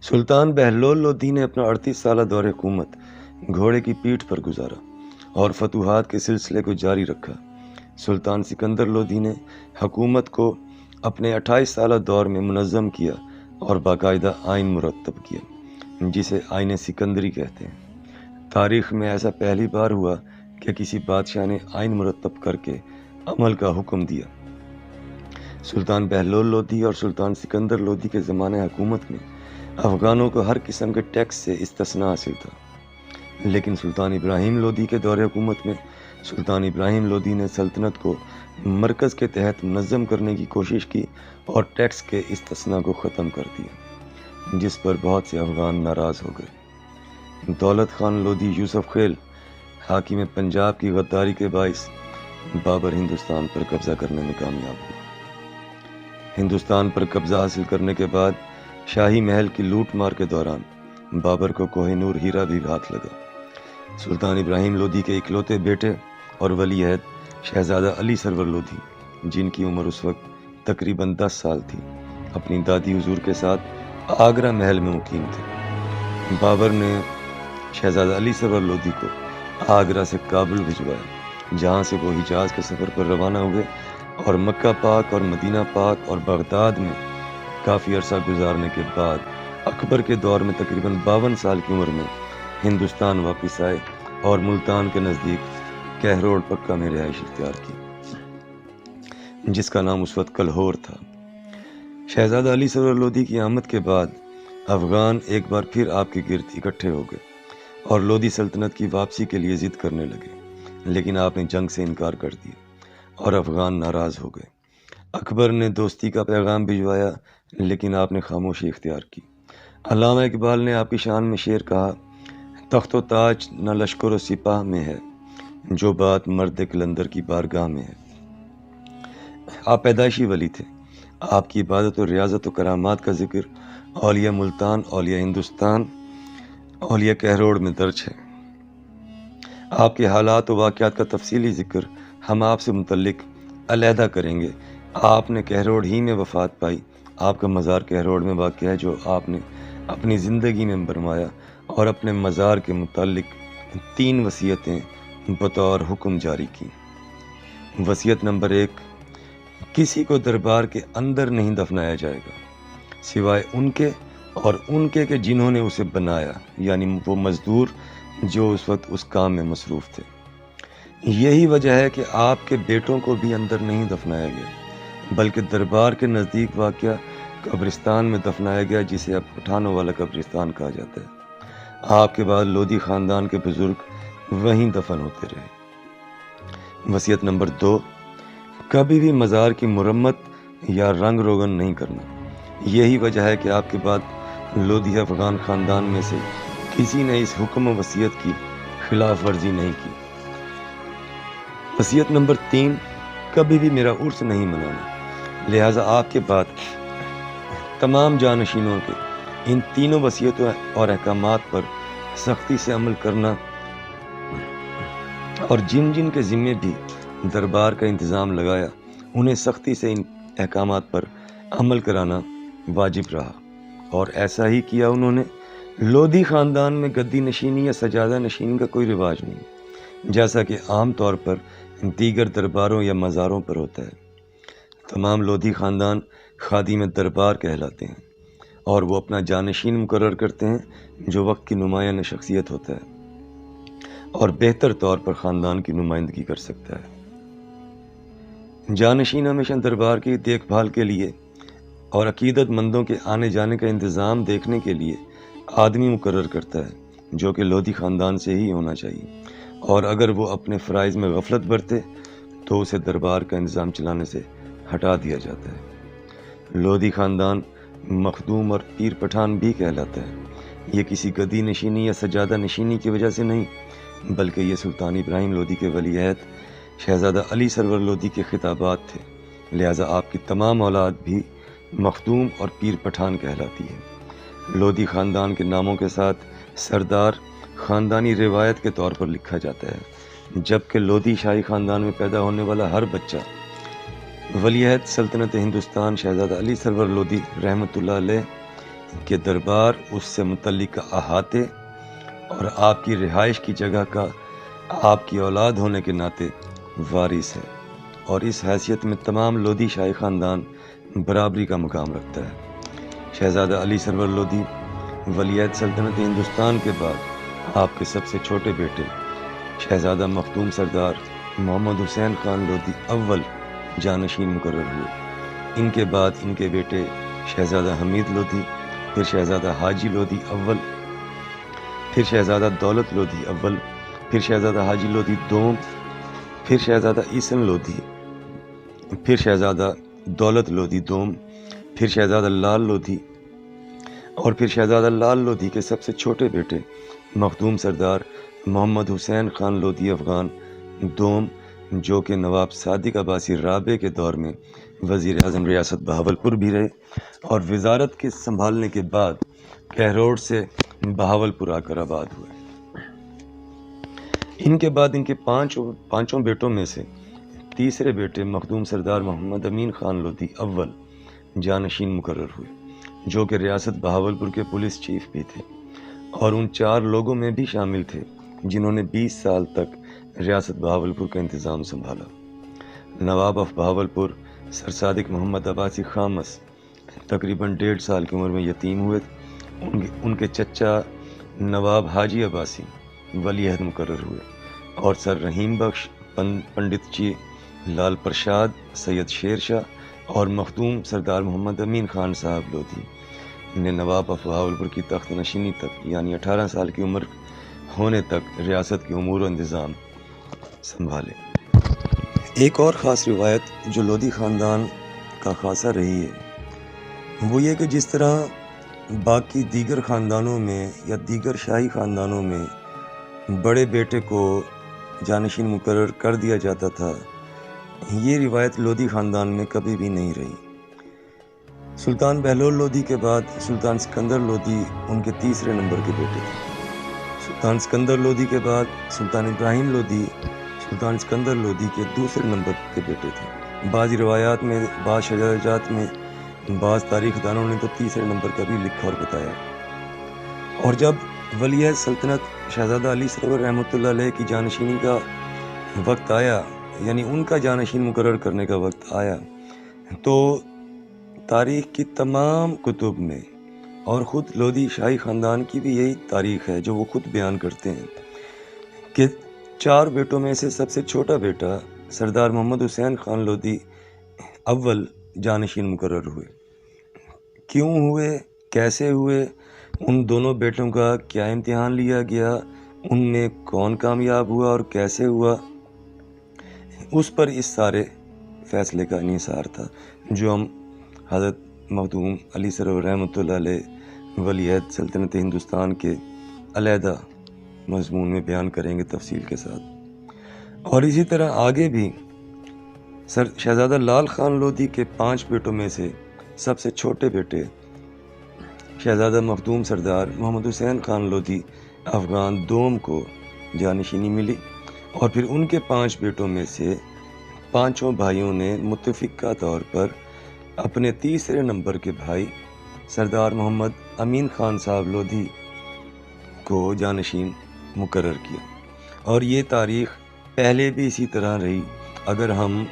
سلطان بہلول لودھی نے اپنا 38 سالہ دور حکومت گھوڑے کی پیٹھ پر گزارا اور فتوحات کے سلسلے کو جاری رکھا۔ سلطان سکندر لودھی نے حکومت کو اپنے 28 سالہ دور میں منظم کیا اور باقاعدہ آئین مرتب کیا، جسے آئین سکندری کہتے ہیں۔ تاریخ میں ایسا پہلی بار ہوا کہ کسی بادشاہ نے آئین مرتب کر کے عمل کا حکم دیا۔ سلطان بہلول لودھی اور سلطان سکندر لودھی کے زمانۂ حکومت میں افغانوں کو ہر قسم کے ٹیکس سے استثناء حاصل تھا، لیکن سلطان ابراہیم لودھی کے دور حکومت میں سلطان ابراہیم لودھی نے سلطنت کو مرکز کے تحت منظم کرنے کی کوشش کی اور ٹیکس کے استثناء کو ختم کر دیا، جس پر بہت سے افغان ناراض ہو گئے۔ دولت خان لودھی یوسف خیل حاکم پنجاب کی غداری کے باعث بابر ہندوستان پر قبضہ کرنے میں کامیاب ہوا۔ ہندوستان پر قبضہ حاصل کرنے کے بعد شاہی محل کی لوٹ مار کے دوران بابر کو کوہ نور ہیرا بھی ہاتھ لگا۔ سلطان ابراہیم لودھی کے اکلوتے بیٹے اور ولی عہد شہزادہ علی سرور لودھی، جن کی عمر اس وقت تقریباً 10 سال تھی، اپنی دادی حضور کے ساتھ آگرہ محل میں مقیم تھے۔ بابر نے شہزادہ علی سرور لودھی کو آگرہ سے کابل بھجوایا، جہاں سے وہ حجاز کے سفر پر روانہ ہوئے اور مکہ پاک اور مدینہ پاک اور بغداد میں کافی عرصہ گزارنے کے بعد اکبر کے دور میں تقریباً 52 سال کی عمر میں ہندوستان واپس آئے اور ملتان کے نزدیک کہروڑ پکا میں رہائش اختیار کی، جس کا نام اس وقت کلہور تھا۔ شہزادہ علی سرور لودھی کی آمد کے بعد افغان ایک بار پھر آپ کے گرد اکٹھے ہو گئے اور لودھی سلطنت کی واپسی کے لیے ضد کرنے لگے، لیکن آپ نے جنگ سے انکار کر دیا اور افغان ناراض ہو گئے۔ اکبر نے دوستی کا پیغام بھجوایا، لیکن آپ نے خاموشی اختیار کی۔ علامہ اقبال نے آپ کی شان میں شعر کہا: تخت و تاج نہ لشکر و سپاہ میں ہے، جو بات مرد قلندر کی بارگاہ میں ہے۔ آپ پیدائشی ولی تھے۔ آپ کی عبادت و ریاضت و کرامات کا ذکر اولیاء ملتان، اولیاء ہندوستان، اولیاء کہروڑ میں درج ہے۔ آپ کے حالات و واقعات کا تفصیلی ذکر ہم آپ سے متعلق علیحدہ کریں گے۔ آپ نے کہروڑ ہی میں وفات پائی۔ آپ کا مزار کہروڑ میں واقع ہے، جو آپ نے اپنی زندگی میں برمایا اور اپنے مزار کے متعلق 3 وصیتیں بطور حکم جاری کی۔ وصیت نمبر 1: کسی کو دربار کے اندر نہیں دفنایا جائے گا سوائے ان کے اور ان کے جنہوں نے اسے بنایا، یعنی وہ مزدور جو اس وقت اس کام میں مصروف تھے۔ یہی وجہ ہے کہ آپ کے بیٹوں کو بھی اندر نہیں دفنایا گیا، بلکہ دربار کے نزدیک واقع قبرستان میں دفنایا گیا، جسے اب پٹھانوں والا قبرستان کہا جاتا ہے۔ آپ کے بعد لودھی خاندان کے بزرگ وہیں دفن ہوتے رہے۔ وصیت نمبر 2: کبھی بھی مزار کی مرمت یا رنگ روغن نہیں کرنا۔ یہی وجہ ہے کہ آپ کے بعد لودھی افغان خاندان میں سے کسی نے اس حکم و وصیت کی خلاف ورزی نہیں کی۔ وصیت نمبر 3: کبھی بھی میرا عرس نہیں منانا۔ لہٰذا آپ کے بعد تمام جانشینوں کے ان تینوں وصیتوں اور احکامات پر سختی سے عمل کرنا اور جن جن کے ذمے بھی دربار کا انتظام لگایا، انہیں سختی سے ان احکامات پر عمل کرانا واجب رہا، اور ایسا ہی کیا انہوں نے۔ لودھی خاندان میں گدی نشینی یا سجادہ نشینی کا کوئی رواج نہیں، جیسا کہ عام طور پر دیگر درباروں یا مزاروں پر ہوتا ہے۔ تمام لودھی خاندان خادم دربار کہلاتے ہیں، اور وہ اپنا جانشین مقرر کرتے ہیں، جو وقت کی نمایاں شخصیت ہوتا ہے اور بہتر طور پر خاندان کی نمائندگی کر سکتا ہے۔ جانشین ہمیشہ دربار کی دیکھ بھال کے لیے اور عقیدت مندوں کے آنے جانے کا انتظام دیکھنے کے لیے آدمی مقرر کرتا ہے، جو کہ لودھی خاندان سے ہی ہونا چاہیے، اور اگر وہ اپنے فرائض میں غفلت برتے تو اسے دربار کا انتظام چلانے سے ہٹا دیا جاتا ہے۔ لودھی خاندان مخدوم اور پیر پٹھان بھی کہلاتا ہے۔ یہ کسی گدی نشینی یا سجادہ نشینی کی وجہ سے نہیں، بلکہ یہ سلطان ابراہیم لودھی کے ولی عہد شہزادہ علی سرور لودھی کے خطابات تھے، لہٰذا آپ کی تمام اولاد بھی مخدوم اور پیر پٹھان کہلاتی ہے۔ لودھی خاندان کے ناموں کے ساتھ سردار خاندانی روایت کے طور پر لکھا جاتا ہے، جبکہ لودھی شاہی خاندان میں پیدا ہونے والا ہر بچہ ولی عہد سلطنت ہندوستان شہزادہ علی سرور لودھی رحمۃ اللہ علیہ کہ دربار اس سے متعلق احاطے اور آپ کی رہائش کی جگہ کا آپ کی اولاد ہونے کے ناطے وارث ہے، اور اس حیثیت میں تمام لودھی شاہی خاندان برابری کا مقام رکھتا ہے۔ شہزادہ علی سرور لودھی ولیعہد سلطنت ہندوستان کے بعد آپ کے سب سے چھوٹے بیٹے شہزادہ مخدوم سردار محمد حسین خان لودھی اول جانشین مقرر ہوئے۔ ان کے بعد ان کے بیٹے شہزادہ حمید لودھی، پھر شہزادہ حاجی لودھی اول، پھر شہزادہ دولت لودھی اول، پھر شہزادہ حاجی لودھی دوم، پھر شہزادہ ایسن لودھی، پھر شہزادہ دولت لودھی دوم، پھر شہزادہ لال لودھی، اور پھر شہزادہ لال لودھی کے سب سے چھوٹے بیٹے مخدوم سردار محمد حسین خان لودھی افغان دوم، جو کہ نواب صادق عباسی رابع کے دور میں وزیر اعظم ریاست بہاولپور بھی رہے، اور وزارت کے سنبھالنے کے بعد کہروڑ سے بہاولپور آ کر آباد ہوئے۔ ان کے بعد ان کے پانچوں بیٹوں میں سے تیسرے بیٹے مخدوم سردار محمد امین خان لودھی اول جانشین مقرر ہوئے، جو کہ ریاست بہاولپور کے پولیس چیف بھی تھے، اور ان 4 لوگوں میں بھی شامل تھے جنہوں نے 20 سال تک ریاست بہاولپور کا انتظام سنبھالا۔ نواب آف بہاولپور سر صادق محمد عباسی خامس تقریباً 1.5 سال کی عمر میں یتیم ہوئے۔ ان کے چچا نواب حاجی عباسی ولی عہد مقرر ہوئے، اور سر رحیم بخش، پنڈت جی لال پرشاد، سید شیر شاہ اور مخدوم سردار محمد امین خان صاحب لودھی نے نواب آف بہاولپور کی تخت نشینی تک یعنی 18 سال کی عمر ہونے تک ریاست کے امور و انتظام سنبھالے۔ ایک اور خاص روایت جو لودھی خاندان کا خاصہ رہی ہے وہ یہ کہ جس طرح باقی دیگر خاندانوں میں یا دیگر شاہی خاندانوں میں بڑے بیٹے کو جانشین مقرر کر دیا جاتا تھا، یہ روایت لودھی خاندان میں کبھی بھی نہیں رہی۔ سلطان بہلول لودھی کے بعد سلطان سکندر لودھی ان کے تیسرے نمبر کے بیٹے تھے۔ سلطان سکندر لودھی کے بعد سلطان ابراہیم لودھی سلطان سکندر لودھی کے دوسرے نمبر کے بیٹے تھے۔ بعض روایات میں، بعض شجاعت میں، بعض تاریخ دانوں نے تو تیسرے نمبر کا بھی لکھا اور بتایا۔ اور جب ولیعہد سلطنت شہزادہ علی سرور رحمۃ اللہ علیہ کی جانشینی کا وقت آیا، یعنی ان کا جانشین مقرر کرنے کا وقت آیا، تو تاریخ کی تمام کتب میں اور خود لودھی شاہی خاندان کی بھی یہی تاریخ ہے جو وہ خود بیان کرتے ہیں کہ 4 بیٹوں میں سے سب سے چھوٹا بیٹا سردار محمد حسین خان لودھی اول جانشین مقرر ہوئے۔ کیوں ہوئے، کیسے ہوئے، ان دونوں بیٹوں کا کیا امتحان لیا گیا، ان میں کون کامیاب ہوا اور کیسے ہوا، اس پر اس سارے فیصلے کا انحصار تھا جو ہم حضرت مخدوم علی سرور رحمۃ اللہ علیہ ولیعہد سلطنت ہندوستان کے علیحدہ مضمون میں بیان کریں گے تفصیل کے ساتھ۔ اور اسی طرح آگے بھی شہزادہ لال خان لودھی کے 5 بیٹوں میں سے سب سے چھوٹے بیٹے شہزادہ مخدوم سردار محمد حسین خان لودھی افغان دوم کو جانشینی ملی، اور پھر ان کے 5 بیٹوں میں سے 5 بھائیوں نے متفقہ طور پر اپنے تیسرے نمبر کے بھائی سردار محمد امین خان صاحب لودھی کو جانشین مقرر کیا، اور یہ تاریخ پہلے بھی اسی طرح رہی۔ اگر ہم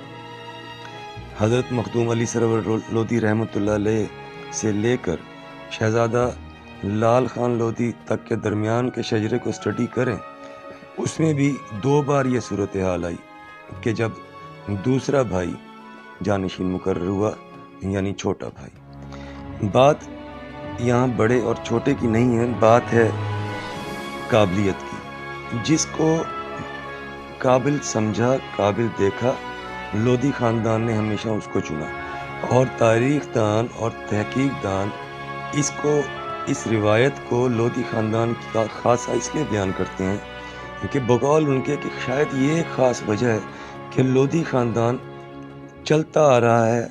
حضرت مخدوم علی سرور لودھی رحمۃ اللہ علیہ سے لے کر شہزادہ لال خان لودھی تک کے درمیان کے شجرے کو اسٹڈی کریں، اس میں بھی 2 بار یہ صورتحال آئی کہ جب دوسرا بھائی جانشین مقرر ہوا، یعنی چھوٹا بھائی۔ بات یہاں بڑے اور چھوٹے کی نہیں ہے، بات ہے قابلیت کی۔ جس کو قابل سمجھا، قابل دیکھا، لودھی خاندان نے ہمیشہ اس کو چنا، اور تاریخ دان اور تحقیق دان اس روایت کو لودھی خاندان کا خاصہ اس لیے بیان کرتے ہیں کہ بقول ان کے کہ شاید یہ ایک خاص وجہ ہے کہ لودھی خاندان چلتا آ رہا ہے،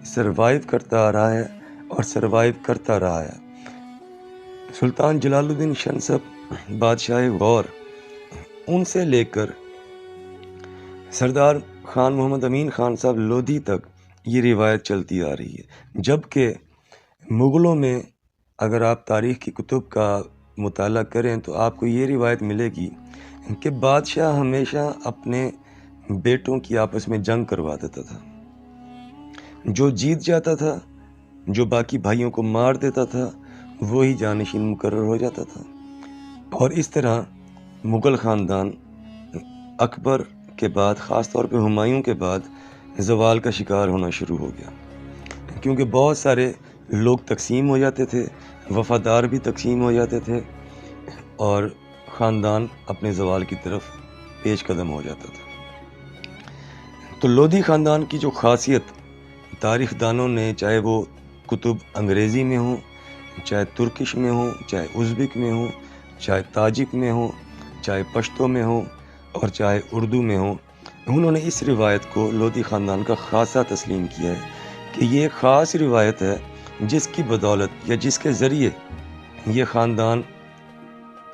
سروائیو کرتا آ رہا ہے اور سروائیو کرتا رہا ہے۔ سلطان جلال الدین شنسب بادشاہ غور، ان سے لے کر سردار خان محمد امین خان صاحب لودھی تک یہ روایت چلتی آ رہی ہے، جبکہ مغلوں میں اگر آپ تاریخ کی کتب کا مطالعہ کریں تو آپ کو یہ روایت ملے گی کہ بادشاہ ہمیشہ اپنے بیٹوں کی آپس میں جنگ کروا دیتا تھا. جو جیت جاتا تھا، جو باقی بھائیوں کو مار دیتا تھا، وہی جانشین مقرر ہو جاتا تھا. اور اس طرح مغل خاندان اکبر کے بعد، خاص طور پہ ہمایوں کے بعد، زوال کا شکار ہونا شروع ہو گیا، کیونکہ بہت سارے لوگ تقسیم ہو جاتے تھے، وفادار بھی تقسیم ہو جاتے تھے، اور خاندان اپنے زوال کی طرف پیش قدم ہو جاتا تھا. تو لودھی خاندان کی جو خاصیت تاریخ دانوں نے، چاہے وہ کتب انگریزی میں ہوں، چاہے ترکش میں ہوں، چاہے ازبک میں ہوں، چاہے تاجک میں ہوں، چاہے پشتو میں ہوں، اور چاہے اردو میں ہوں، انہوں نے اس روایت کو لودھی خاندان کا خاصہ تسلیم کیا ہے کہ یہ ایک خاص روایت ہے جس کی بدولت یا جس کے ذریعے یہ خاندان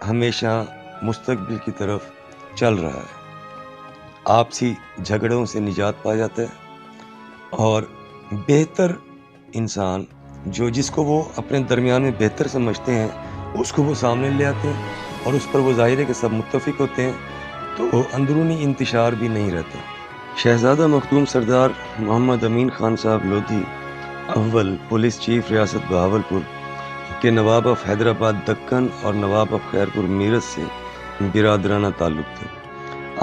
ہمیشہ مستقبل کی طرف چل رہا ہے، آپسی جھگڑوں سے نجات پا جاتا ہے، اور بہتر انسان جس کو وہ اپنے درمیان میں بہتر سمجھتے ہیں اس کو وہ سامنے لے آتے ہیں، اور اس پر وہ ظاہر ہے کہ سب متفق ہوتے ہیں، تو اندرونی انتشار بھی نہیں رہتا. شہزادہ مخدوم سردار محمد امین خان صاحب لودھی اول پولیس چیف ریاست بہاولپور کے نواب آف حیدرآباد دکن اور نواب آف خیرپور میرٹھ سے برادرانہ تعلق تھے.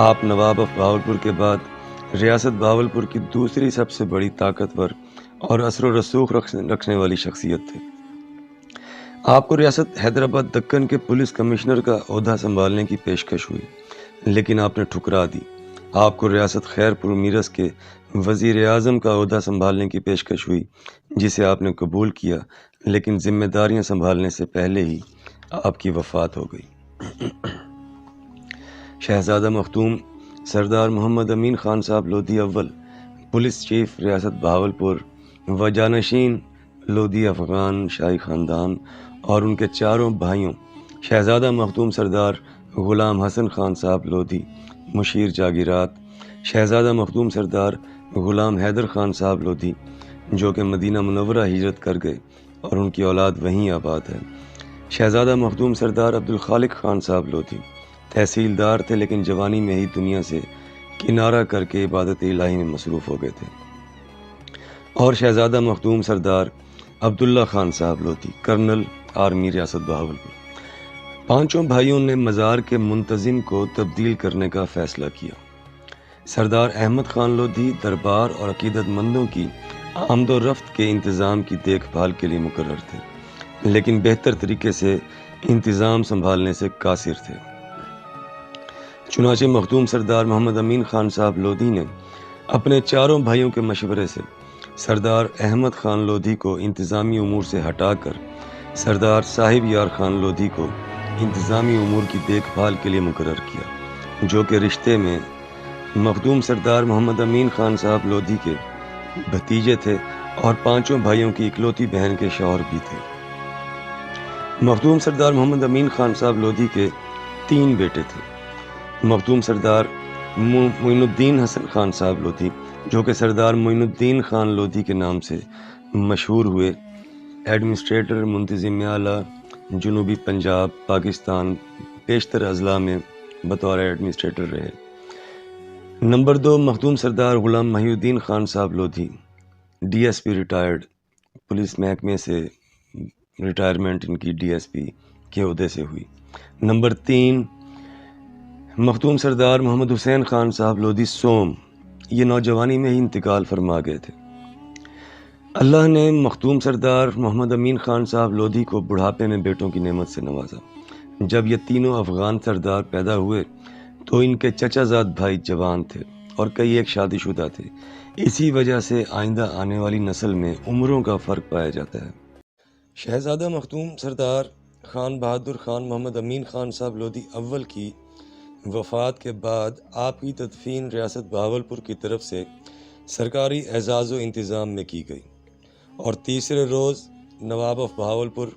آپ نواب آف بہاولپور کے بعد ریاست بہاولپور کی دوسری سب سے بڑی طاقتور اور اثر و رسوخ رکھنے والی شخصیت تھے. آپ کو ریاست حیدرآباد دکن کے پولیس کمشنر کا عہدہ سنبھالنے کی پیشکش ہوئی، لیکن آپ نے ٹھکرا دی. آپ کو ریاست خیرپور میرٹھ کے وزیر اعظم کا عہدہ سنبھالنے کی پیشکش ہوئی، جسے آپ نے قبول کیا، لیکن ذمہ داریاں سنبھالنے سے پہلے ہی آپ کی وفات ہو گئی. شہزادہ مخدوم سردار محمد امین خان صاحب لودھی اول پولیس چیف ریاست بہاولپور و جانشین لودھی افغان شاہی خاندان اور ان کے چاروں بھائیوں شہزادہ مخدوم سردار غلام حسن خان صاحب لودھی مشیر جاگیرات، شہزادہ مخدوم سردار غلام حیدر خان صاحب لودھی جو کہ مدینہ منورہ ہجرت کر گئے اور ان کی اولاد وہیں آباد ہے، شہزادہ مخدوم سردار عبدالخالق خان صاحب لودھی تحصیلدار تھے، لیکن جوانی میں ہی دنیا سے کنارہ کر کے عبادت الہی میں مصروف ہو گئے تھے، اور شہزادہ مخدوم سردار عبداللہ خان صاحب لودھی کرنل آرمی ریاست بہاولپور. پانچوں بھائیوں نے مزار کے منتظم کو تبدیل کرنے کا فیصلہ کیا. سردار احمد خان لودھی دربار اور عقیدت مندوں کی آمد و رفت کے انتظام کی دیکھ بھال کے لیے مقرر تھے، لیکن بہتر طریقے سے انتظام سنبھالنے سے قاصر تھے. چنانچہ مخدوم سردار محمد امین خان صاحب لودھی نے اپنے چاروں بھائیوں کے مشورے سے سردار احمد خان لودھی کو انتظامی امور سے ہٹا کر سردار صاحب یار خان لودھی کو انتظامی امور کی دیکھ بھال کے لیے مقرر کیا، جو کہ رشتے میں مخدوم سردار محمد امین خان صاحب لودھی کے بھتیجے تھے اور پانچوں بھائیوں کی اکلوتی بہن کے شوہر بھی تھے. مخدوم سردار محمد امین خان صاحب لودھی کے 3 بیٹے تھے. مخدوم سردار معین الدین حسن خان صاحب لودھی جو کہ سردار معین الدین خان لودھی کے نام سے مشہور ہوئے، ایڈمنسٹریٹر منتظم اعلیٰ جنوبی پنجاب پاکستان بیشتر اضلاع میں بطور ایڈمنسٹریٹر رہے. نمبر 2 مخدوم سردار غلام محی الدین خان صاحب Lodhi D S P retired, police محکمے سے ریٹائرمنٹ ان کی ڈی ایس پی کے عہدے سے ہوئی. نمبر 3 مخدوم سردار محمد حسین خان صاحب لودھی سوم، یہ نوجوانی میں ہی انتقال فرما گئے تھے. اللہ نے مخدوم سردار محمد امین خان صاحب لودھی کو بڑھاپے میں بیٹوں کی نعمت سے نوازا. جب یہ تینوں افغان سردار پیدا ہوئے تو ان کے چچا زاد بھائی جوان تھے اور کئی ایک شادی شدہ تھے. اسی وجہ سے آئندہ آنے والی نسل میں عمروں کا فرق پایا جاتا ہے. شہزادہ مخدوم سردار خان بہادر خان محمد امین خان صاحب لودھی اول کی وفات کے بعد آپ کی تدفین ریاست بہاولپور کی طرف سے سرکاری اعزاز و انتظام میں کی گئی، اور تیسرے روز نواب آف بہاولپور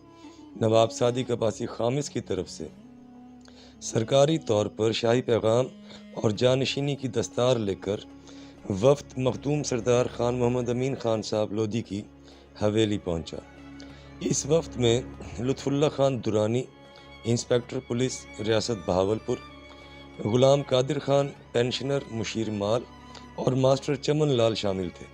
نواب صادق عباسی خامس کی طرف سے سرکاری طور پر شاہی پیغام اور جانشینی کی دستار لے کر وفد مخدوم سردار خان محمد امین خان صاحب لودھی کی حویلی پہنچا. اس وقت میں لطف اللہ خان درانی انسپیکٹر پولیس ریاست بہاولپور، غلام قادر خان پینشنر مشیر مال اور ماسٹر چمن لال شامل تھے۔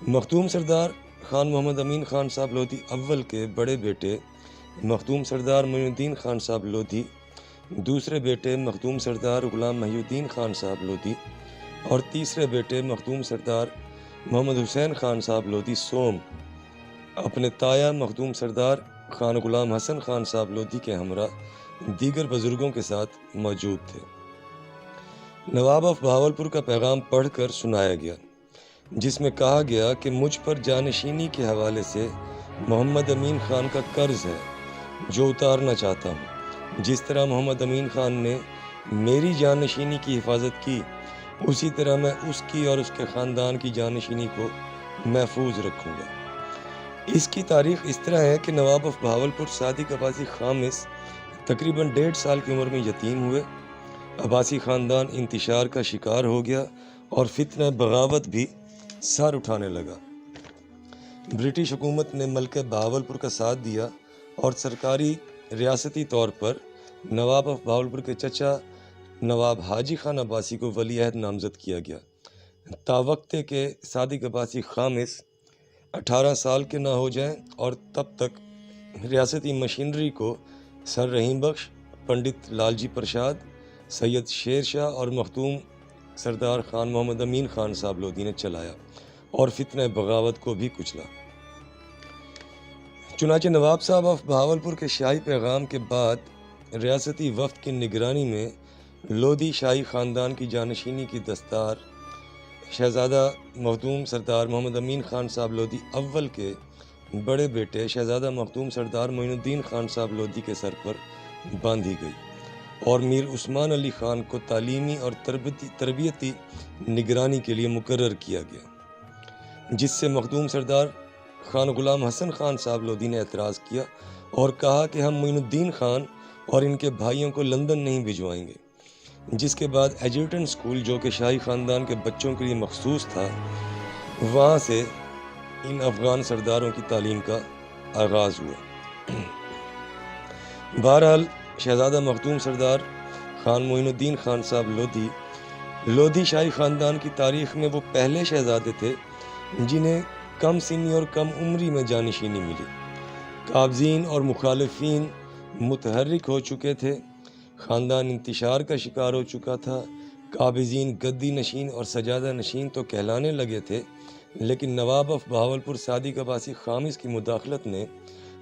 مختوم سردار خان محمد امین خان صاحب لودھی اول کے بڑے بیٹے مختوم سردار معین الدین خان صاحب لودھی، دوسرے بیٹے مختوم سردار غلام محی الدین خان صاحب لودھی اور تیسرے بیٹے مختوم سردار محمد حسین خان صاحب لودھی سوم اپنے تایا مختوم سردار خان غلام حسن خان صاحب لودھی کے ہمراہ دیگر بزرگوں کے ساتھ موجود تھے۔ نواب آف بہاولپور کا پیغام پڑھ کر سنایا گیا، جس میں کہا گیا کہ مجھ پر جانشینی کے حوالے سے محمد امین خان کا قرض ہے جو اتارنا چاہتا ہوں۔ جس طرح محمد امین خان نے میری جانشینی کی حفاظت کی، اسی طرح میں اس کی اور اس کے خاندان کی جانشینی کو محفوظ رکھوں گا۔ اس کی تاریخ اس طرح ہے کہ نواب آف بہاولپور صادق عباسی خامس تقریباً 1.5 سال کی عمر میں یتیم ہوئے۔ عباسی خاندان انتشار کا شکار ہو گیا اور فتنہ بغاوت بھی سر اٹھانے لگا۔ برٹش حکومت نے ملکہ بہاولپور کا ساتھ دیا اور سرکاری ریاستی طور پر نواب آف بہاولپور کے چچا نواب حاجی خان عباسی کو ولی عہد نامزد کیا گیا۔ تاوقتے کے صادق عباسی خامس 18 سال کے نہ ہو جائیں اور تب تک ریاستی مشینری کو سر رحیم بخش، پنڈت لال جی پرساد، سید شیر شاہ اور مختوم سردار خان محمد امین خان صاحب لودھی نے چلایا اور فتنہ بغاوت کو بھی کچلا۔ چنانچہ نواب صاحب آف بہاولپور کے شاہی پیغام کے بعد ریاستی وفد کی نگرانی میں لودھی شاہی خاندان کی جانشینی کی دستار شہزادہ مخدوم سردار محمد امین خان صاحب لودھی اول کے بڑے بیٹے شہزادہ مخدوم سردار معین الدین خان صاحب لودھی کے سر پر باندھی گئی اور میر عثمان علی خان کو تعلیمی اور تربیتی نگرانی کے لیے مقرر کیا گیا، جس سے مخدوم سردار خان غلام حسن خان صاحب لودھی نے اعتراض کیا اور کہا کہ ہم معین الدین خان اور ان کے بھائیوں کو لندن نہیں بھجوائیں گے، جس کے بعد ایجوٹنٹ اسکول جو کہ شاہی خاندان کے بچوں کے لیے مخصوص تھا، وہاں سے ان افغان سرداروں کی تعلیم کا آغاز ہوا۔ بہرحال شہزادہ مخدوم سردار خان معین الدین خان صاحب لودھی شاہی خاندان کی تاریخ میں وہ پہلے شہزادے تھے جنہیں کم سنی اور کم عمری میں جانشینی ملی۔ قابضین اور مخالفین متحرک ہو چکے تھے، خاندان انتشار کا شکار ہو چکا تھا، قابضین گدی نشین اور سجادہ نشین تو کہلانے لگے تھے، لیکن نواب آف بہاولپور صادق عباسی خامس کی مداخلت نے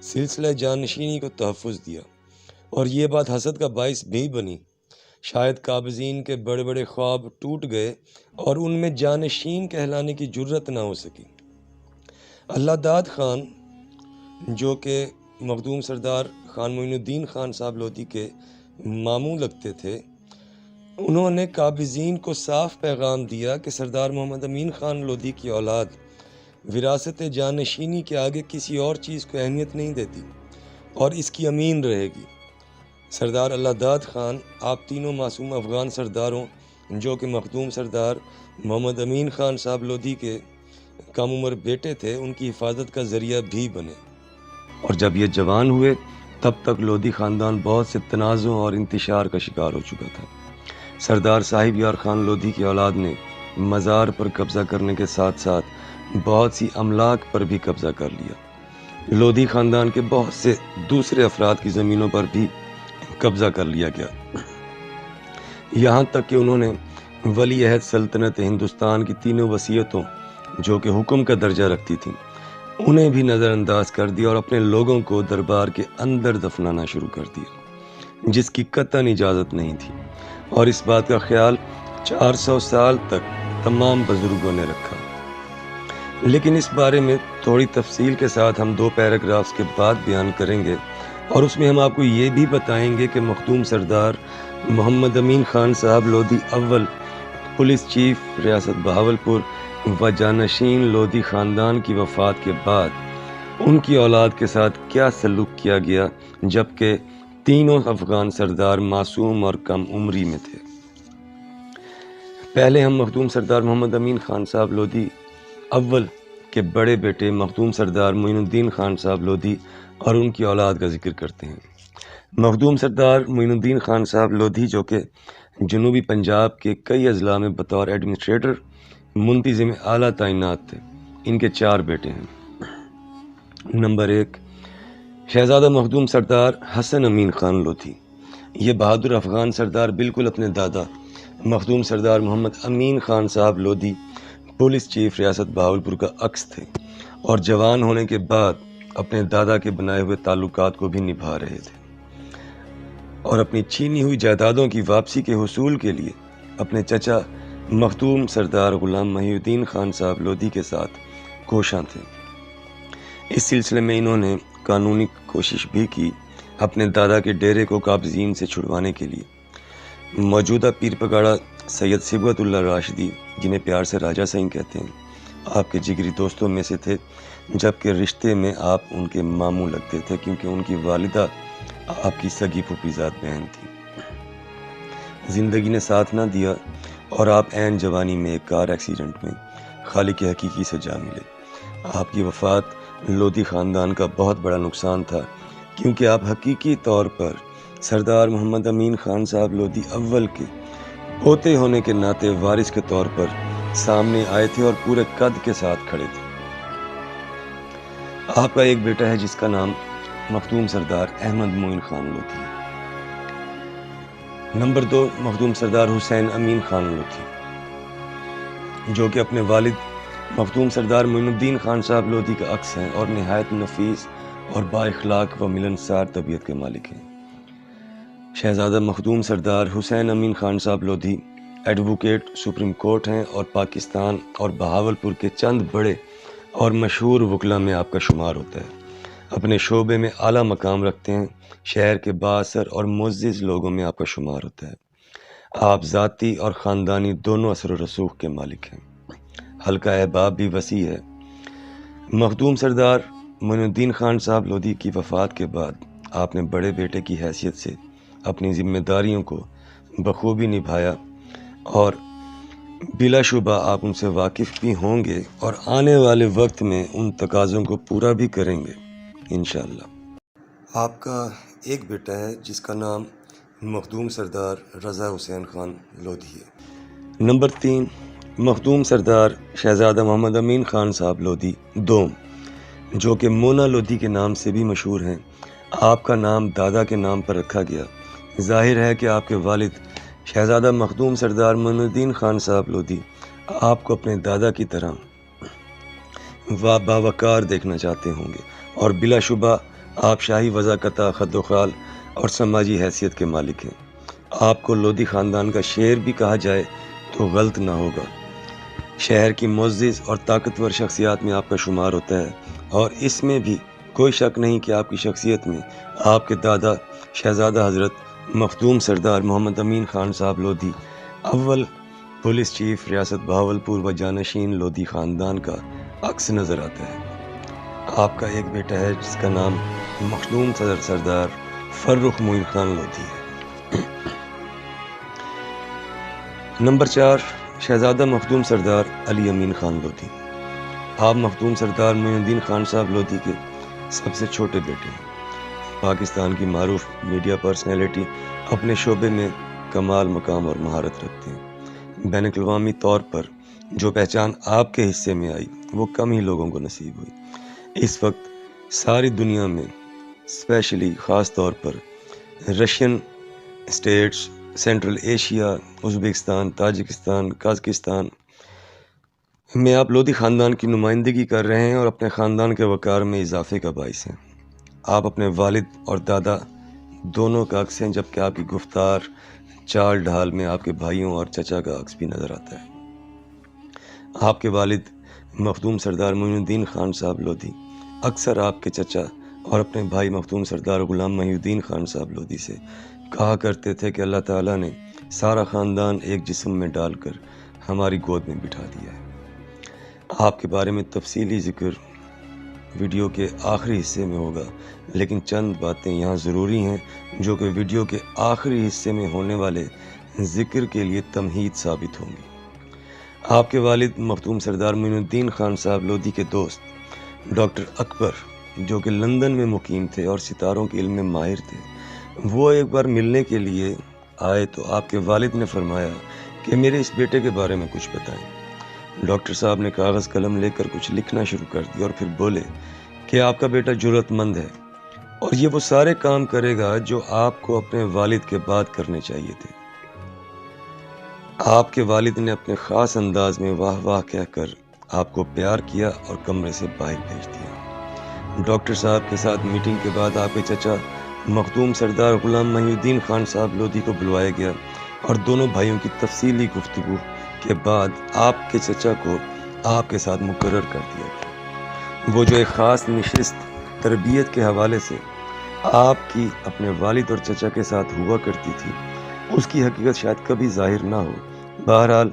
سلسلہ جانشینی کو تحفظ دیا اور یہ بات حسد کا باعث بھی بنی۔ شاید قابضین کے بڑے بڑے خواب ٹوٹ گئے اور ان میں جانشین کہلانے کی جرت نہ ہو سکی۔ اللہ داد خان جو کہ مخدوم سردار خان معین الدین خان صاحب لودھی کے ماموں لگتے تھے، انہوں نے قابضین کو صاف پیغام دیا کہ سردار محمد امین خان لودھی کی اولاد وراثت جانشینی کے آگے کسی اور چیز کو اہمیت نہیں دیتی اور اس کی امین رہے گی۔ سردار اللہ داد خان آپ تینوں معصوم افغان سرداروں جو کہ مخدوم سردار محمد امین خان صاحب لودھی کے کم عمر بیٹے تھے، ان کی حفاظت کا ذریعہ بھی بنے، اور جب یہ جوان ہوئے تب تک لودھی خاندان بہت سے تنازعوں اور انتشار کا شکار ہو چکا تھا۔ سردار صاحب یار خان لودھی کی اولاد نے مزار پر قبضہ کرنے کے ساتھ ساتھ بہت سی املاک پر بھی قبضہ کر لیا۔ لودھی خاندان کے بہت سے دوسرے افراد کی زمینوں پر بھی قبضہ کر لیا گیا، یہاں تک کہ انہوں نے ولی عہد سلطنت ہندوستان کی تینوں وصیتوں جو کہ حکم کا درجہ رکھتی تھیں، انہیں بھی نظر انداز کر دیا اور اپنے لوگوں کو دربار کے اندر دفنانا شروع کر دیا، جس کی قطعاً اجازت نہیں تھی، اور اس بات کا خیال 400 سال تک تمام بزرگوں نے رکھا۔ لیکن اس بارے میں تھوڑی تفصیل کے ساتھ ہم 2 پیراگرافز کے بعد بیان کریں گے، اور اس میں ہم آپ کو یہ بھی بتائیں گے کہ مخدوم سردار محمد امین خان صاحب لودھی اول پولیس چیف ریاست بہاولپور و جانشین لودھی خاندان کی وفات کے بعد ان کی اولاد کے ساتھ کیا سلوک کیا گیا، جبکہ تینوں افغان سردار معصوم اور کم عمری میں تھے۔ پہلے ہم مخدوم سردار محمد امین خان صاحب لودھی اول کے بڑے بیٹے مخدوم سردار معین الدین خان صاحب لودھی اور ان کی اولاد کا ذکر کرتے ہیں۔ مخدوم سردار معین الدین خان صاحب لودھی جو کہ جنوبی پنجاب کے کئی اضلاع میں بطور ایڈمنسٹریٹر منتظم اعلیٰ تعینات تھے۔ ان کے 4 بیٹے ہیں۔ نمبر 1، شہزادہ مخدوم سردار حسن امین خان لودھی۔ یہ بہادر افغان سردار بالکل اپنے دادا مخدوم سردار محمد امین خان صاحب لودھی پولیس چیف ریاست بہاولپور کا عکس تھے، اور جوان ہونے کے بعد اپنے دادا کے بنائے ہوئے تعلقات کو بھی نبھا رہے تھے، اور اپنی چھینی ہوئی جائیدادوں کی واپسی کے حصول کے لیے اپنے چچا مخدوم سردار غلام محی الدین خان صاحب لودھی کے ساتھ کوشاں تھے۔ اس سلسلے میں انہوں نے قانونی کوشش بھی کی اپنے دادا کے ڈیرے کو قابضین سے چھڑوانے کے لیے۔ موجودہ پیر پگاڑا سید صبغت اللہ راشدی، جنہیں پیار سے راجہ سنگھ کہتے ہیں، آپ کے جگری دوستوں میں سے تھے، جبکہ رشتے میں آپ ان کے ماموں لگتے تھے کیونکہ ان کی والدہ آپ کی سگی پھوپھی ذات بہن تھی۔ زندگی نے ساتھ نہ دیا اور آپ عین جوانی میں ایک کار ایکسیڈنٹ میں خالق حقیقی سے جا ملے۔ آپ کی وفات لودھی خاندان کا بہت بڑا نقصان تھا، کیونکہ آپ حقیقی طور پر سردار محمد امین خان صاحب لودھی اول کے پوتے ہونے کے ناطے وارث کے طور پر سامنے آئے تھے اور پورے قد کے ساتھ کھڑے تھے۔ آپ کا ایک بیٹا ہے جس کا نام مخدوم سردار احمد معین خان لودھی ہے۔ نمبر 2، مخدوم سردار حسین امین خان لودھی، جو کہ اپنے والد مخدوم سردار معین الدین خان صاحب لودھی کا عکس ہیں اور نہایت نفیس اور با اخلاق و ملنسار طبیعت کے مالک ہیں۔ شہزادہ مخدوم سردار حسین امین خان صاحب لودھی ایڈوکیٹ سپریم کورٹ ہیں اور پاکستان اور بہاولپور کے چند بڑے اور مشہور وکلاء میں آپ کا شمار ہوتا ہے۔ اپنے شعبے میں اعلیٰ مقام رکھتے ہیں، شہر کے بااثر اور معزز لوگوں میں آپ کا شمار ہوتا ہے۔ آپ ذاتی اور خاندانی دونوں اثر و رسوخ کے مالک ہیں۔ حلقہ احباب بھی وسیع ہے۔ مخدوم سردار معین الدین خان صاحب لودھی کی وفات کے بعد آپ نے بڑے بیٹے کی حیثیت سے اپنی ذمہ داریوں کو بخوبی نبھایا، اور بلا شبہ آپ ان سے واقف بھی ہوں گے اور آنے والے وقت میں ان تقاضوں کو پورا بھی کریں گے انشاءاللہ۔ آپ کا ایک بیٹا ہے جس کا نام مخدوم سردار رضا حسین خان لودھی ہے۔ نمبر 3، مخدوم سردار شہزادہ محمد امین خان صاحب لودھی دوم، جو کہ مونا لودھی کے نام سے بھی مشہور ہیں۔ آپ کا نام دادا کے نام پر رکھا گیا۔ ظاہر ہے کہ آپ کے والد شہزادہ مخدوم سردار معین الدین خان صاحب لودھی آپ کو اپنے دادا کی طرح باوقار دیکھنا چاہتے ہوں گے، اور بلا شبہ آپ شاہی وضاقتہ، خد و خال اور سماجی حیثیت کے مالک ہیں۔ آپ کو لودھی خاندان کا شیر بھی کہا جائے تو غلط نہ ہوگا۔ شہر کی معزز اور طاقتور شخصیات میں آپ کا شمار ہوتا ہے، اور اس میں بھی کوئی شک نہیں کہ آپ کی شخصیت میں آپ کے دادا شہزادہ حضرت مخدوم سردار محمد امین خان صاحب لودھی اول پولیس چیف ریاست بہاولپور و جانشین لودھی خاندان کا عکس نظر آتا ہے۔ آپ کا ایک بیٹا ہے جس کا نام مخدوم سردار فرخ معین خان لودھی ہے۔ نمبر 4، شہزادہ مخدوم سردار علی امین خان لودھی۔ آپ مخدوم سردار معین الدین خان صاحب لودھی کے سب سے چھوٹے بیٹے ہیں۔ پاکستان کی معروف میڈیا پرسنالٹی، اپنے شعبے میں کمال مقام اور مہارت رکھتے ہیں۔ بین الاقوامی طور پر جو پہچان آپ کے حصے میں آئی وہ کم ہی لوگوں کو نصیب ہوئی۔ اس وقت ساری دنیا میں اسپیشلی خاص طور پر Russian states, Central Asia, Uzbekistan, Tajikistan, Kazakhstan میں آپ لودھی خاندان کی نمائندگی کر رہے ہیں اور اپنے خاندان کے وقار میں اضافے کا باعث ہیں۔ آپ اپنے والد اور دادا دونوں کا عکس ہیں، جبکہ آپ کی گفتار، چال ڈھال میں آپ کے بھائیوں اور چچا کا عکس بھی نظر آتا ہے۔ آپ کے والد مخدوم سردار معین الدین خان صاحب لودھی اکثر آپ کے چچا اور اپنے بھائی مخدوم سردار غلام محی الدین خان صاحب لودھی سے کہا کرتے تھے کہ اللہ تعالیٰ نے سارا خاندان ایک جسم میں ڈال کر ہماری گود میں بٹھا دیا ہے۔ آپ کے بارے میں تفصیلی ذکر ویڈیو کے آخری حصے میں ہوگا، لیکن چند باتیں یہاں ضروری ہیں جو کہ ویڈیو کے آخری حصے میں ہونے والے ذکر کے لیے تمہید ثابت ہوں گی۔ آپ کے والد مختوم سردار معین الدین خان صاحب لودھی کے دوست ڈاکٹر اکبر، جو کہ لندن میں مقیم تھے اور ستاروں کے علم میں ماہر تھے، وہ ایک بار ملنے کے لیے آئے تو آپ کے والد نے فرمایا کہ میرے اس بیٹے کے بارے میں کچھ بتائیں۔ ڈاکٹر صاحب نے کاغذ قلم لے کر کچھ لکھنا شروع کر دیا اور پھر بولے کہ آپ کا بیٹا جرأت مند ہے اور یہ وہ سارے کام کرے گا جو آپ کو اپنے والد کے بعد کرنے چاہیے تھے۔ آپ کے والد نے اپنے خاص انداز میں واہ واہ کہہ کر آپ کو پیار کیا اور کمرے سے باہر بھیج دیا۔ ڈاکٹر صاحب کے ساتھ میٹنگ کے بعد آپ کے چچا مخدوم سردار غلام محی الدین خان صاحب لودھی کو بلوایا گیا اور دونوں بھائیوں کی تفصیلی گفتگو کے بعد آپ کے چچا کو آپ کے ساتھ مقرر کر دیا گیا۔ وہ جو ایک خاص نشست تربیت کے حوالے سے آپ کی اپنے والد اور چچا کے ساتھ ہوا کرتی تھی، اس کی حقیقت شاید کبھی ظاہر نہ ہو۔ بہرحال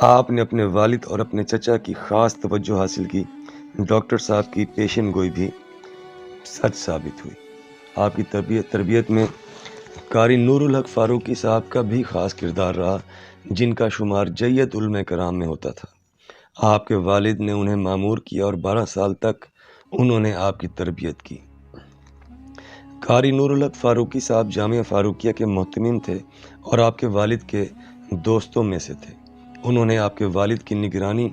آپ نے اپنے والد اور اپنے چچا کی خاص توجہ حاصل کی۔ ڈاکٹر صاحب کی پیشن گوئی بھی سچ ثابت ہوئی۔ آپ کی تربیت میں قاری نور الحق فاروقی صاحب کا بھی خاص کردار رہا، جن کا شمار جید علماء کرام میں ہوتا تھا۔ آپ کے والد نے انہیں مامور کیا اور 12 سال تک انہوں نے آپ کی تربیت کی۔ قاری نور الحق فاروقی صاحب جامعہ فاروقیہ کے محتمم تھے اور آپ کے والد کے دوستوں میں سے تھے۔ انہوں نے آپ کے والد کی نگرانی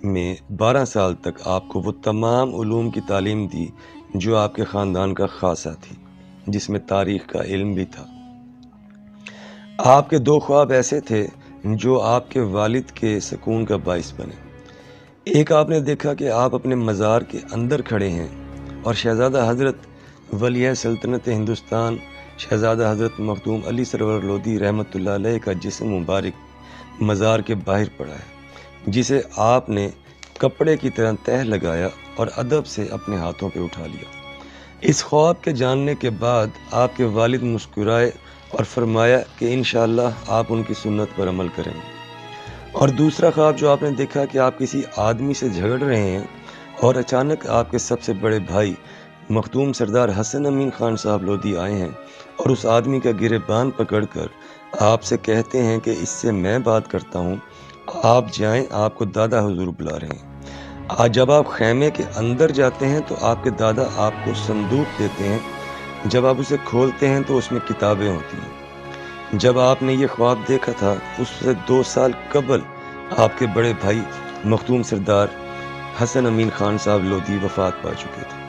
میں 12 سال تک آپ کو وہ تمام علوم کی تعلیم دی جو آپ کے خاندان کا خاصہ تھی، جس میں تاریخ کا علم بھی تھا۔ آپ کے 2 خواب ایسے تھے جو آپ کے والد کے سکون کا باعث بنے۔ ایک آپ نے دیکھا کہ آپ اپنے مزار کے اندر کھڑے ہیں اور شہزادہ حضرت ولی سلطنت ہندوستان شہزادہ حضرت مخدوم علی سرور لودھی رحمۃ اللہ علیہ کا جسم مبارک مزار کے باہر پڑا ہے، جسے آپ نے کپڑے کی طرح تہہ لگایا اور ادب سے اپنے ہاتھوں پہ اٹھا لیا۔ اس خواب کے جاننے کے بعد آپ کے والد مسکرائے اور فرمایا کہ انشاءاللہ آپ ان کی سنت پر عمل کریں گے۔ اور دوسرا خواب جو آپ نے دیکھا کہ آپ کسی آدمی سے جھگڑ رہے ہیں اور اچانک آپ کے سب سے بڑے بھائی مخدوم سردار حسن امین خان صاحب لودھی آئے ہیں اور اس آدمی کا گریبان پکڑ کر آپ سے کہتے ہیں کہ اس سے میں بات کرتا ہوں، آپ جائیں، آپ کو دادا حضور بلا رہے ہیں۔ آج جب آپ خیمے کے اندر جاتے ہیں تو آپ کے دادا آپ کو صندوق دیتے ہیں، جب آپ اسے کھولتے ہیں تو اس میں کتابیں ہوتی ہیں۔ جب آپ نے یہ خواب دیکھا تھا اس سے 2 سال قبل آپ کے بڑے بھائی مخدوم سردار حسن امین خان صاحب لودھی وفات پا چکے تھے۔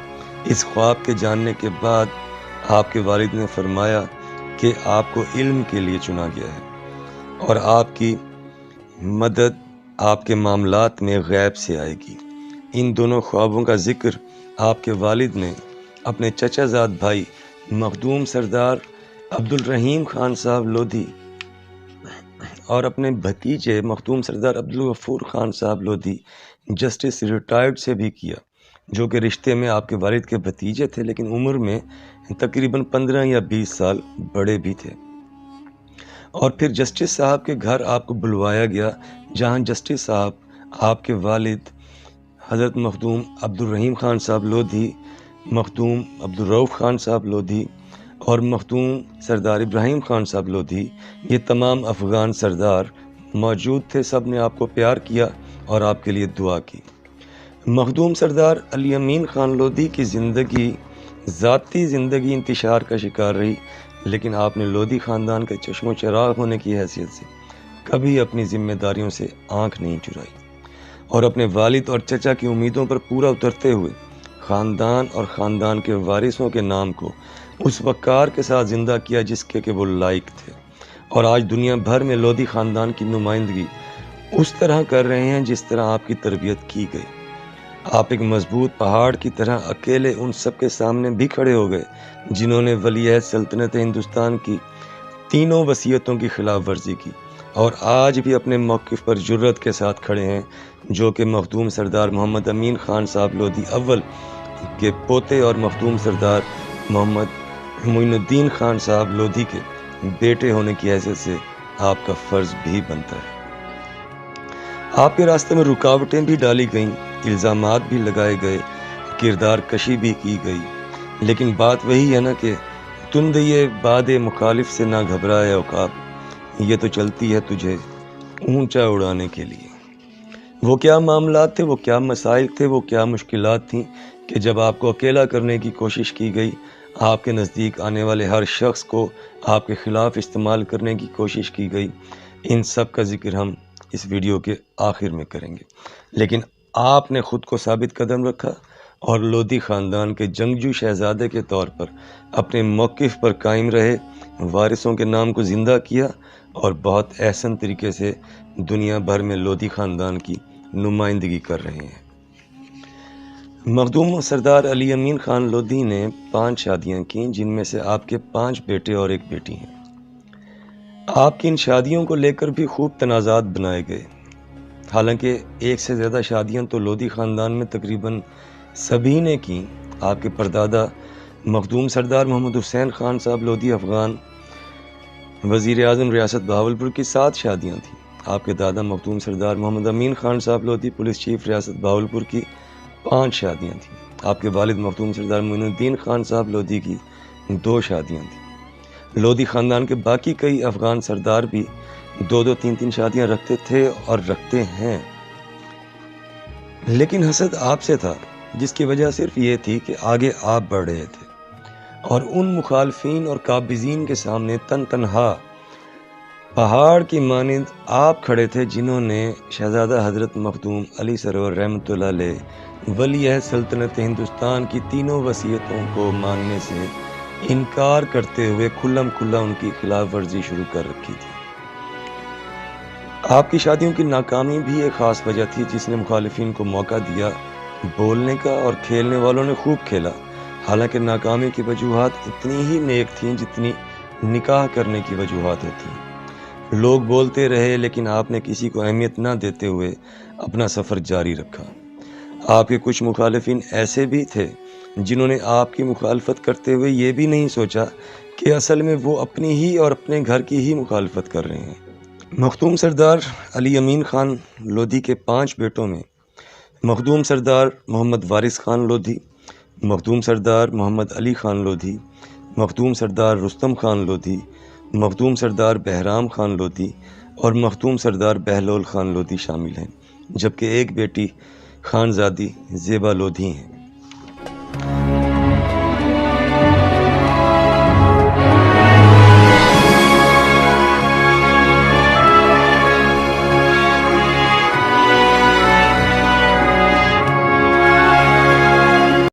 اس خواب کے جاننے کے بعد آپ کے والد نے فرمایا کہ آپ کو علم کے لیے چنا گیا ہے اور آپ کی مدد آپ کے معاملات میں غیب سے آئے گی۔ ان دونوں خوابوں کا ذکر آپ کے والد نے اپنے چچا زاد بھائی مخدوم سردار عبد الرحیم خان صاحب لودھی اور اپنے بھتیجے مخدوم سردار عبد الغفور خان صاحب لودھی جسٹس ریٹائرڈ سے بھی کیا، جو کہ رشتے میں آپ کے والد کے بھتیجے تھے لیکن عمر میں تقریباً 15 یا 20 سال بڑے بھی تھے۔ اور پھر جسٹس صاحب کے گھر آپ کو بلوایا گیا، جہاں جسٹس صاحب آپ کے والد حضرت مخدوم عبد الرحیم خان صاحب لودھی، مخدوم عبد الرؤف خان صاحب لودھی اور مخدوم سردار ابراہیم خان صاحب لودھی، یہ تمام افغان سردار موجود تھے۔ سب نے آپ کو پیار کیا اور آپ کے لیے دعا کی۔ مخدوم سردار علی امین خان لودھی کی ذاتی زندگی انتشار کا شکار رہی، لیکن آپ نے لودھی خاندان کے چشم و چراغ ہونے کی حیثیت سے کبھی اپنی ذمہ داریوں سے آنکھ نہیں چرائی اور اپنے والد اور چچا کی امیدوں پر پورا اترتے ہوئے خاندان اور خاندان کے وارثوں کے نام کو اس وقار کے ساتھ زندہ کیا جس کے کہ وہ لائق تھے۔ اور آج دنیا بھر میں لودھی خاندان کی نمائندگی اس طرح کر رہے ہیں جس طرح آپ کی تربیت کی گئی۔ آپ ایک مضبوط پہاڑ کی طرح اکیلے ان سب کے سامنے بھی کھڑے ہو گئے جنہوں نے ولی عہد سلطنت ہندوستان کی 3 وصیتوں کی خلاف ورزی کی اور آج بھی اپنے موقف پر جرأت کے ساتھ کھڑے ہیں، جو کہ مخدوم سردار محمد امین خان صاحب لودھی اول کے پوتے اور مخدوم سردار محمد معین الدین خان صاحب لودھی کے بیٹے ہونے کی حیثیت سے آپ کا فرض بھی بنتا ہے۔ آپ کے راستے میں رکاوٹیں بھی ڈالی گئیں، الزامات بھی لگائے گئے، کردار کشی بھی کی گئی، لیکن بات وہی ہے نا کہ تند یہ باد مخالف سے نہ گھبرائے عقاب، یہ تو چلتی ہے تجھے اونچا اڑانے کے لیے۔ وہ کیا معاملات تھے، وہ کیا مسائل تھے، وہ کیا مشکلات تھیں کہ جب آپ کو اکیلا کرنے کی کوشش کی گئی، آپ کے نزدیک آنے والے ہر شخص کو آپ کے خلاف استعمال کرنے کی کوشش کی گئی۔ ان سب کا ذکر ہم اس ویڈیو کے آخر میں کریں گے، لیکن آپ نے خود کو ثابت قدم رکھا اور لودھی خاندان کے جنگجو شہزادے کے طور پر اپنے موقف پر قائم رہے، وارثوں کے نام کو زندہ کیا اور بہت احسن طریقے سے دنیا بھر میں لودھی خاندان کی نمائندگی کر رہے ہیں۔ مخدوم سردار علی امین خان لودھی نے 5 شادیاں کیں، جن میں سے آپ کے 5 بیٹے اور 1 بیٹی ہیں۔ آپ کی ان شادیوں کو لے کر بھی خوب تنازعات بنائے گئے، حالانکہ 1 سے زیادہ شادیاں تو لودھی خاندان میں تقریباً سبھی نے کیں۔ آپ کے پردادا مخدوم سردار محمد حسین خان صاحب لودھی افغان وزیر اعظم ریاست بہاولپور کی 7 شادیاں تھیں۔ آپ کے دادا مخدوم سردار محمد امین خان صاحب لودھی پولیس چیف ریاست بہاولپور کی 5 شادیاں تھیں۔ آپ کے والد مخدوم سردار معین الدین خان صاحب لودھی کی 2 شادیاں تھیں۔ لودھی خاندان کے باقی کئی افغان سردار بھی 2-2 3-3 شادیاں رکھتے تھے اور رکھتے ہیں، لیکن حسد آپ سے تھا، جس کی وجہ صرف یہ تھی کہ آگے آپ بڑھ رہے تھے اور ان مخالفین اور قابضین کے سامنے تنہا پہاڑ کی مانند آپ کھڑے تھے، جنہوں نے شہزادہ حضرت مخدوم علی سرور رحمۃ اللہ علیہ ولی عہد سلطنت ہندوستان کی 3 وصیتوں کو ماننے سے انکار کرتے ہوئے کھلا ان کی خلاف ورزی شروع کر رکھی تھی۔ آپ کی شادیوں کی ناکامی بھی ایک خاص وجہ تھی، جس نے مخالفین کو موقع دیا بولنے کا، اور کھیلنے والوں نے خوب کھیلا۔ حالانکہ ناکامی کی وجوہات اتنی ہی نیک تھیں جتنی نکاح کرنے کی وجوہات ہوتی ہیں۔ لوگ بولتے رہے، لیکن آپ نے کسی کو اہمیت نہ دیتے ہوئے اپنا سفر جاری رکھا۔ آپ کے کچھ مخالفین ایسے بھی تھے جنہوں نے آپ کی مخالفت کرتے ہوئے یہ بھی نہیں سوچا کہ اصل میں وہ اپنی ہی اور اپنے گھر کی ہی مخالفت کر رہے ہیں۔ مخدوم سردار علی امین خان لودھی کے 5 بیٹوں میں مخدوم سردار محمد وارث خان لودھی، مخدوم سردار محمد علی خان لودھی، مخدوم سردار رستم خان لودھی، مخدوم سردار بہرام خان لودھی اور مخدوم سردار بہلول خان لودھی شامل ہیں، جبکہ ایک بیٹی خانزادی زیبا لودھی ہیں۔